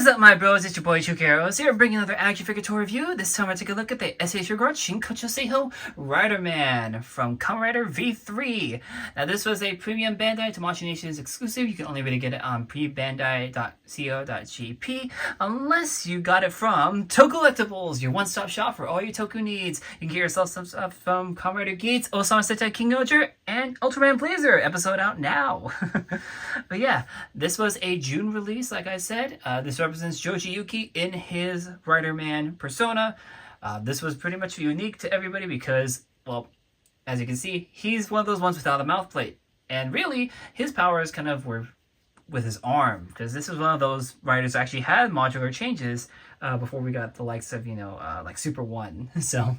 is up, my bros? It's your boy TrueKROOO here, bringing another action figure tour review. This time I take a look at the SH Figuarts Shinkocchou Seihou Riderman from Kamen Rider V3. Now, this was a premium Bandai Tamashii Nations exclusive. You can only really get it on prebandai.co.jp unless you got it from Tokullectibles, your one-stop shop for all your Toku needs. You can get yourself some stuff from Kamen Rider Gates, Osama Sentai King Noger, and Ultraman Blazer. Episode out now. But yeah, this was a June release, like I said. This represents Joji Yuki in his Riderman persona. This was pretty much unique to everybody because, well, as you can see, he's one of those ones without a mouth plate. And really, his powers kind of were with his arm, because this was one of those riders that actually had modular changes before we got the likes of, like Super 1. So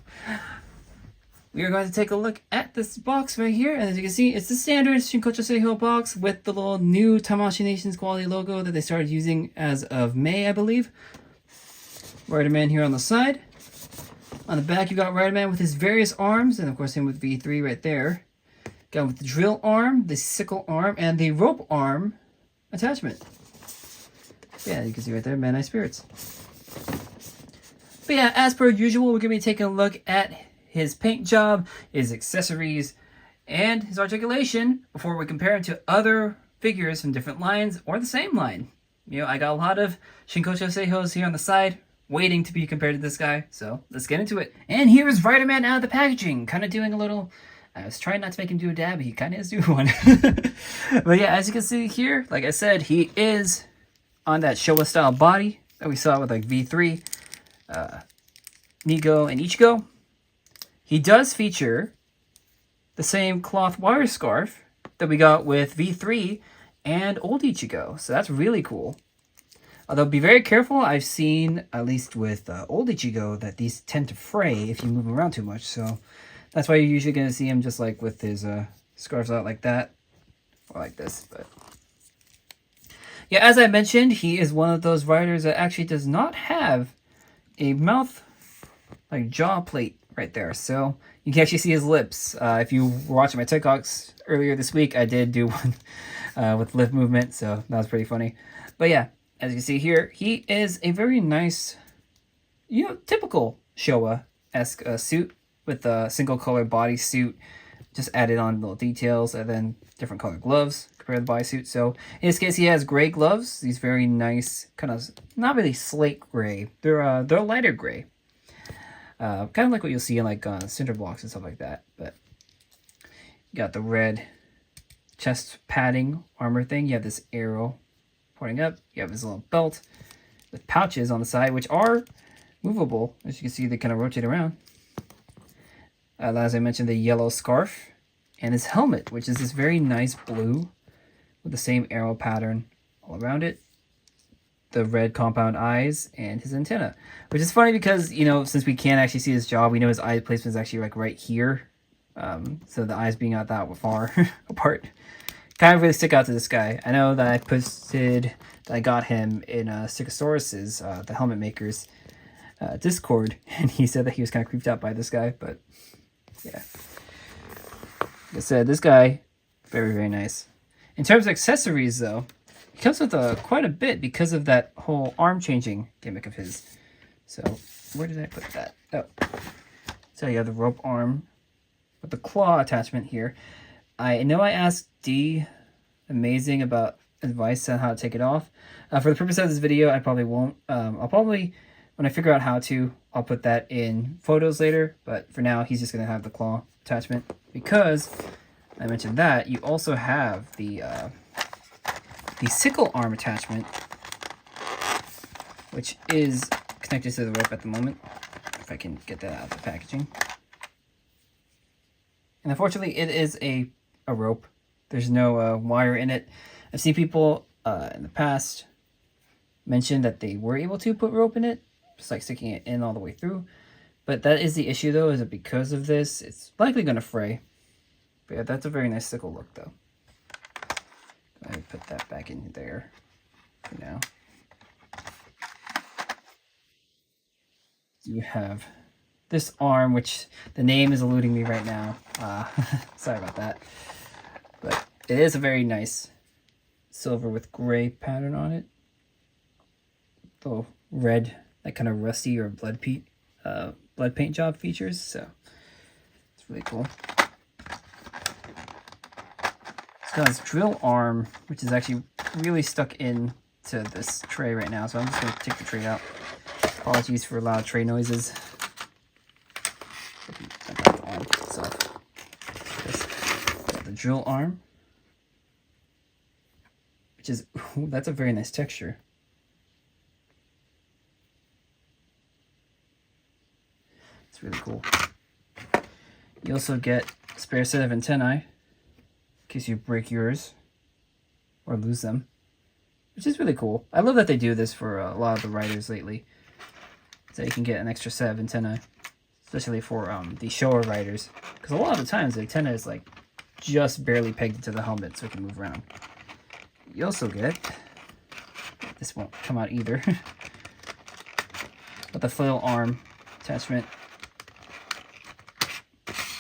we are going to take a look at this box right here. And as you can see, it's the standard Shinkocchou Seihou box with the little new Tamashii Nations quality logo that they started using as of May, I believe. Riderman here on the side. On the back, you got Riderman with his various arms, and of course him with V3 right there. Got him with the drill arm, the sickle arm, and the rope arm attachment. Yeah, you can see right there, Man Eye Spirits. But yeah, as per usual, we're going to be taking a look at his paint job, his accessories, and his articulation before we compare him to other figures from different lines or the same line. I got a lot of Shinkocchou Seihous here on the side waiting to be compared to this guy, so let's get into it. And here is Riderman out of the packaging, kind of doing a little... I was trying not to make him do a dab, but he kind of is doing one. But yeah, as you can see here, like I said, he is on that Showa style body that we saw with like V3, Nigo, and Ichigo. He does feature the same cloth wire scarf that we got with V3 and old Ichigo, so that's really cool. Although be very careful, I've seen, at least with old Ichigo, that these tend to fray if you move them around too much, so that's why you're usually going to see him just like with his scarves out like that, or like this. But yeah, as I mentioned, he is one of those riders that actually does not have a mouth, like jaw plate right there, so you can actually see his lips. If you were watching my TikToks earlier this week, I did do one with lip movement, so that was pretty funny. But yeah, as you can see here, he is a very nice, typical Showa-esque suit with a single color bodysuit, just added on little details, and then different color gloves compared to the bodysuit. So in this case, he has gray gloves. These very nice, kind of not really slate gray. They're lighter gray. Kind of like what you'll see in like cinder blocks and stuff like that. But you got the red chest padding armor thing. You have this arrow pointing up. You have this little belt with pouches on the side, which are movable. As you can see, they kind of rotate around. As I mentioned, the yellow scarf and his helmet, which is this very nice blue with the same arrow pattern all around it. The red compound eyes and his antenna, which is funny because, since we can't actually see his jaw, we know his eye placement is actually like right here. So the eyes being out that far apart kind of really stick out to this guy. I know that I posted that I got him in Stigosaurus's, the helmet makers, Discord, and he said that he was kind of creeped out by this guy, but yeah. Like I said, this guy, very, very nice. In terms of accessories, though, he comes with quite a bit because of that whole arm-changing gimmick of his. So, where did I put that? Oh. So you have the rope arm with the claw attachment here. I know I asked D Amazing about advice on how to take it off. For the purpose of this video, I probably won't. I'll probably, when I figure out how to, I'll put that in photos later. But for now, he's just going to have the claw attachment. Because, I mentioned that, you also have the sickle arm attachment, which is connected to the rope at the moment. If I can get that out of the packaging. And unfortunately, it is a rope. There's no wire in it. I've seen people in the past mention that they were able to put rope in it, just like sticking it in all the way through. But that is the issue, though, is that because of this, it's likely going to fray. But yeah, that's a very nice sickle look, though. Let me put that back in there for now. You have this arm, which the name is eluding me right now. Sorry about that. But it is a very nice silver with gray pattern on it. little red, like kind of rusty or blood paint job features. So it's really cool. It's got this drill arm, which is actually really stuck in to this tray right now. So I'm just going to take the tray out. Apologies for loud tray noises. Got the drill arm, which is, ooh, that's a very nice texture. It's really cool. You also get a spare set of antennae in case you break yours or lose them, which is really cool. I love that they do this for a lot of the riders lately, so you can get an extra set of antennae, especially for the shower riders, because a lot of the times the antenna is like just barely pegged into the helmet so it can move around. You also get, this won't come out either, but the flail arm attachment.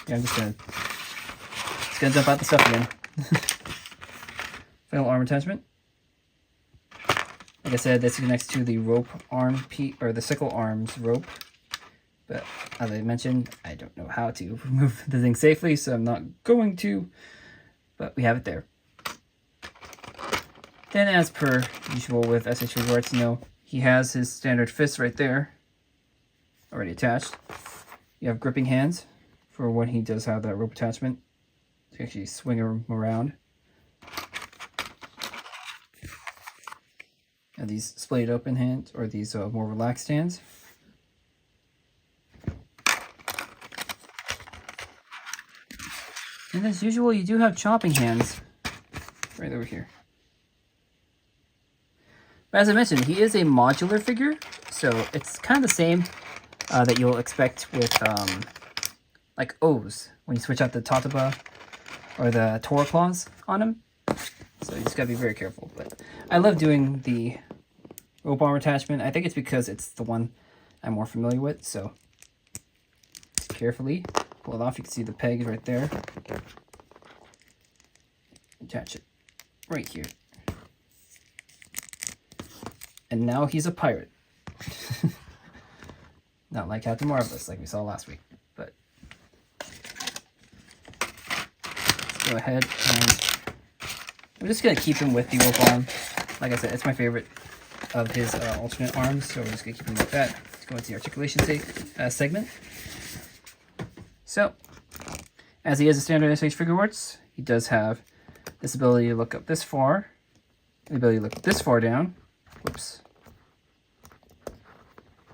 Yeah, I'm just gonna dump out the stuff again. Flail arm attachment. Like I said, this connects to the rope arm or the sickle arms rope. But as I mentioned, I don't know how to remove the thing safely, so I'm not going to. But we have it there. Then, as per usual with SH Figuarts, you know, he has his standard fist right there, already attached. You have gripping hands for when he does have that rope attachment to actually swing him around. And these splayed open hands, or these more relaxed hands. And as usual, you do have chopping hands right over here. But as I mentioned, he is a modular figure, so it's kind of the same that you'll expect with like O's when you switch out the Tataba or the Tora claws on him. So you just gotta be very careful. But I love doing the rope arm attachment. I think it's because it's the one I'm more familiar with. So just carefully pull it off. You can see the peg right there. Attach it right here. And now he's a pirate. Not like Captain Marvelous, like we saw last week. But let's go ahead and we're just going to keep him with the rope arm. Like I said, it's my favorite of his alternate arms, so we're just going to keep him like that. Let's go into the articulation segment. So, as he is a standard SH Figuarts, he does have this ability to look up this far, the ability to look this far down. Whoops.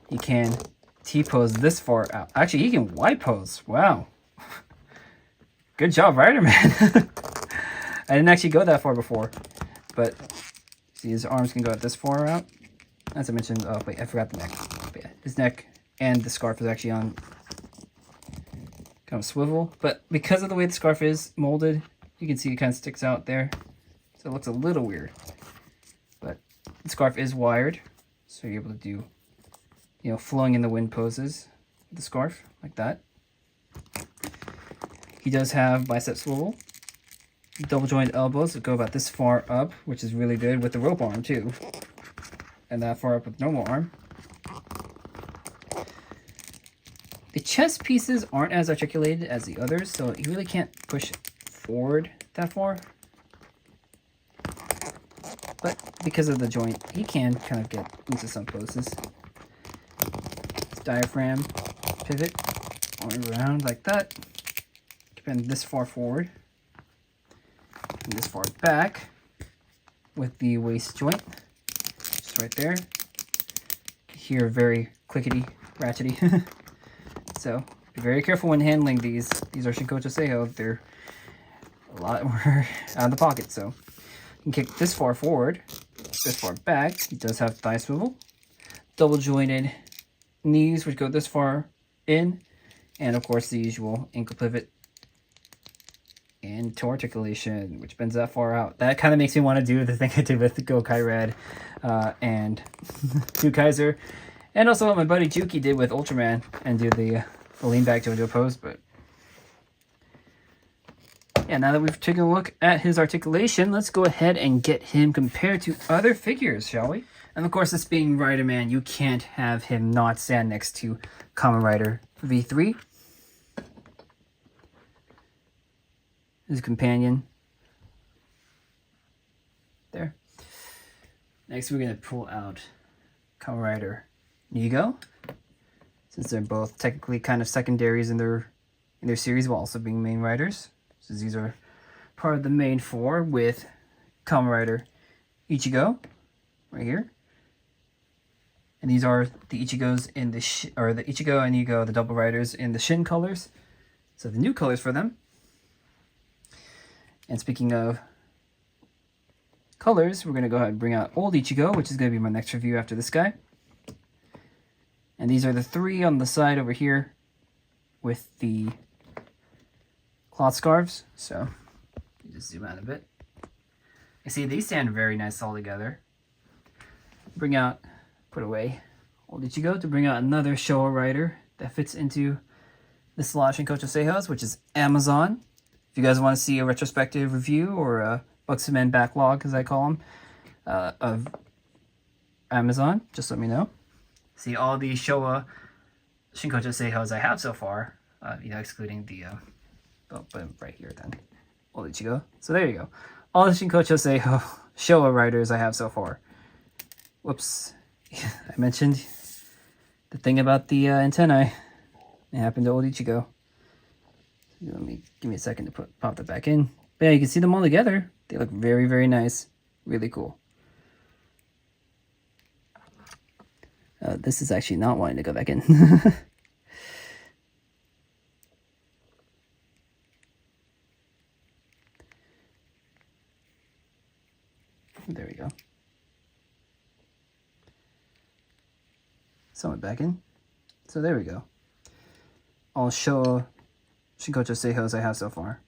He can T-pose this far out. Actually, he can Y-pose. Wow. Good job, Riderman. I didn't actually go that far before, but see, his arms can go out this far out. As I mentioned, oh wait, I forgot the neck. But yeah, his neck and the scarf is actually on kind of swivel, but because of the way the scarf is molded, you can see it kind of sticks out there, so it looks a little weird. But the scarf is wired, so you're able to do, you know, flowing in the wind poses with the scarf like that. He does have bicep swivel, double jointed elbows that go about this far up, which is really good with the rope arm too, and that far up with normal arm. The chest pieces aren't as articulated as the others, so you really can't push forward that far. But because of the joint, he can kind of get into some poses. His diaphragm pivot going around like that. Keeping this far forward and this far back with the waist joint. Just right there. Here, very clickety, ratchety. So be very careful when handling these. These are Shinkocchou Seihou. They're a lot more out of the pocket, so you can kick this far forward, this far back. He does have thigh swivel, double jointed knees which go this far in, and of course the usual ankle pivot and toe articulation, which bends that far out. That kind of makes me want to do the thing I did with the Gokai Red and Two Kaiser, and also what my buddy Juki did with Ultraman, and do the lean back JoJo pose. But yeah, now that we've taken a look at his articulation, let's go ahead and get him compared to other figures, shall we? And of course, this being Riderman, you can't have him not stand next to Kamen Rider V3. His companion. There. Next, we're going to pull out Kamen Rider Nigo, since they're both technically kind of secondaries in their series while also being main riders. So these are part of the main four with Kamen Rider Ichigo right here. And these are the Ichigos in the Ichigo and Nigo, the double riders in the Shin colors. So the new colors for them. And speaking of colors, we're going to go ahead and bring out old Ichigo, which is going to be my next review after this guy. And these are the three on the side over here with the cloth scarves. So just zoom out a bit. You see these stand very nice all together. Put away old Ichigo to bring out another Showa rider that fits into the slot Shinkocchou Seihous, which is Amazon. If you guys want to see a retrospective review or a Buxman backlog, as I call them, of Amazon, just let me know. See all the Showa Shinkocchou Seihous I have so far, excluding the, but right here then, old Ichigo. So there you go. All the Shinkocchou Seihou Showa riders I have so far. Whoops. I mentioned the thing about the antennae. It happened to old Ichigo. Give me a second to pop that back in. But yeah, you can see them all together. They look very, very nice. Really cool. This is actually not wanting to go back in. There we go. Somewhat back in. So there we go. All Showa Shinkocchou Seihous I have so far.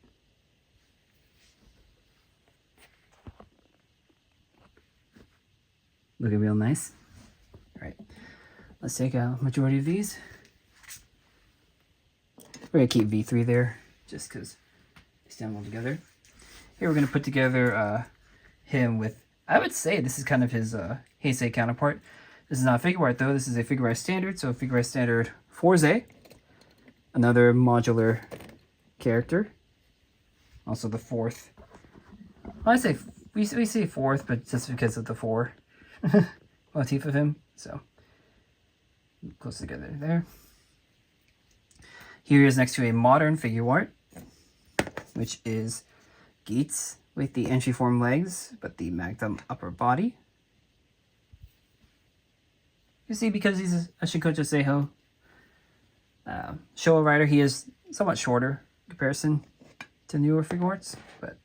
Looking real nice. Alright. Let's take out majority of these. We're going to keep V3 there, just because they stand well together. Here we're going to put together him with, I would say this is kind of his Heisei counterpart. This is not a Figuart though, this is a Figuart Standard, so Figuart Standard Forze. Another modular character. Also the fourth. Well, we say fourth, but just because of the four motif of him. So close together there. Here he is next to a modern Figuart, which is Geats with the entry form legs, but the magnum upper body. You see, because he's a Shinkocchou Seihou Showa rider, he is somewhat shorter in comparison to newer Figuarts. But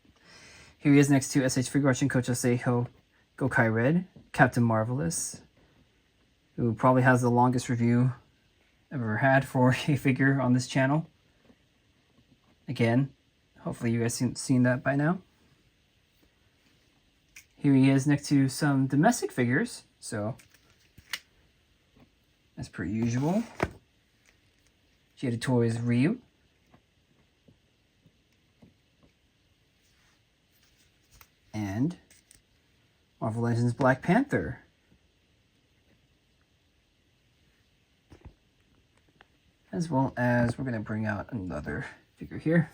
here he is next to SH Figuarts Shinkocchou Seihou Gokai Red, Captain Marvelous, who probably has the longest review I've ever had for a figure on this channel. Again, hopefully you guys seen that by now. Here he is next to some domestic figures, so as per usual. Jada Toys Ryu. And Marvel Legends Black Panther. As well as we're going to bring out another figure here.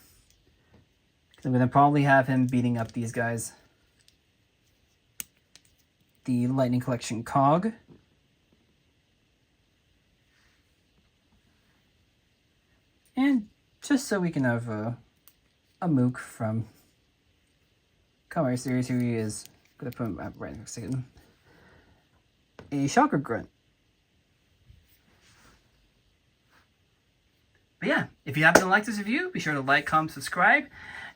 I'm going to probably have him beating up these guys. The Lightning Collection Cog. And just so we can have a Mook from Kamen series, here he is. I'm going to put him up right next to him. A Shocker Grunt. But yeah, if you happen to like this review, be sure to like, comment, subscribe,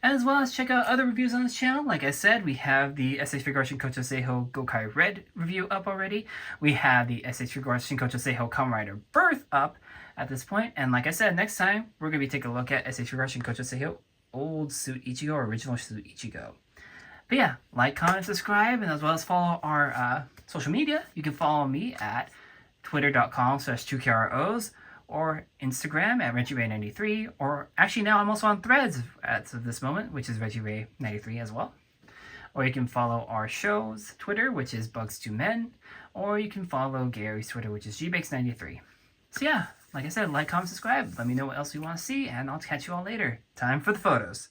as well as check out other reviews on this channel. Like I said, we have the SH Figuarts Shinkocchou Seihou Gokai Red review up already. We have the SH Figuarts Shinkocchou Seihou Kamen Rider Birth up at this point. And like I said, next time, we're going to be taking a look at SH Figuarts Shinkocchou Seihou Old Suit Ichigo, or Original Suit Ichigo. But yeah, like, comment, subscribe, and as well as follow our social media. You can follow me at twitter.com/TrueKROOs, or Instagram at ReggieRay93, or actually now I'm also on Threads as of this moment, which is ReggieRay93 as well. Or you can follow our show's Twitter, which is Bugs2Men, or you can follow Gary's Twitter, which is gbakes93. So yeah, like I said, like, comment, subscribe. Let me know what else you want to see, and I'll catch you all later. Time for the photos.